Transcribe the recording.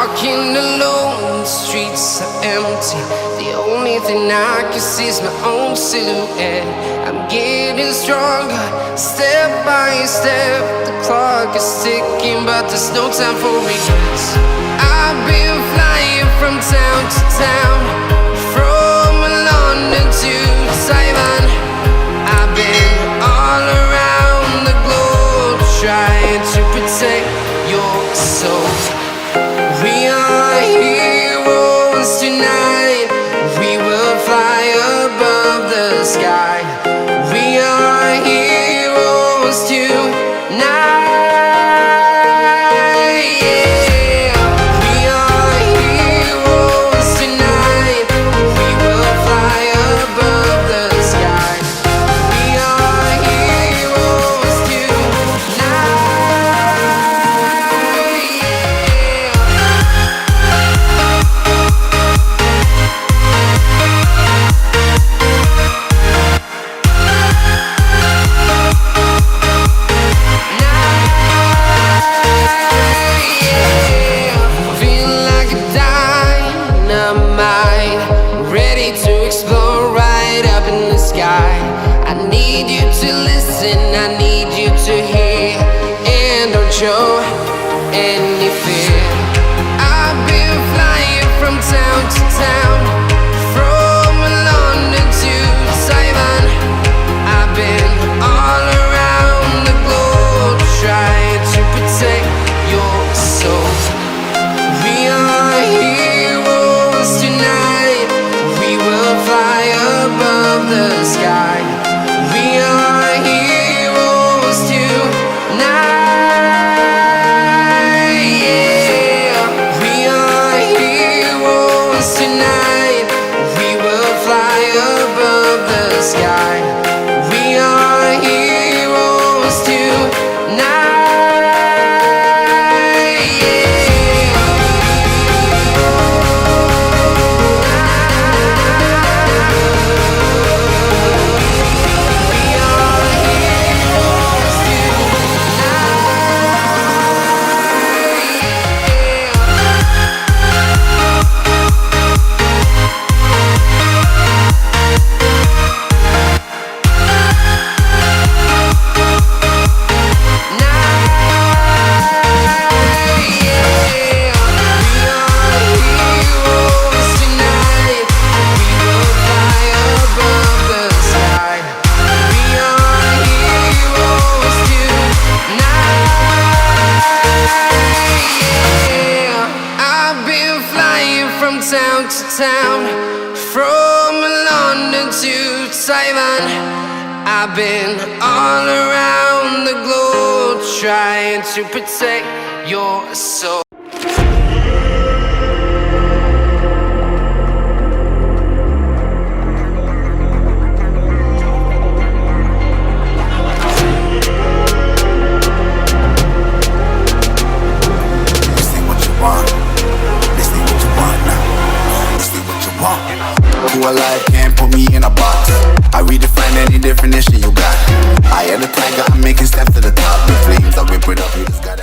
walking alone, the streets are empty. The only thing I can see is my own silhouette. I'm getting stronger, step by step. The clock is ticking, but there's no time for regrets. I've been flying from town to town, from London to Taiwan. I've been all around the globe, trying to protect your soul. We are heroes tonight. We will fly above the sky. We are heroes tonight. Yeah. We are heroes tonight. We will fly above the sky. We are heroes tonight. I need you to listen, I need you to hear, and don't show any fear. I've been flying from town to town, from London to Taiwan. I've been all around the globe, trying to protect your soul. We are heroes tonight. We will fly above the sky. We are heroes tonight. Yeah. We are heroes tonight. We will fly above the sky. We are heroes tonight. Town to town, from London to Taiwan. I've been all around the globe, trying to protect your soul. Who alive can't put me in a box. I redefine any definition you got. I am the tiger, I'm making steps to the top. The flames, I whip it up, you just gotta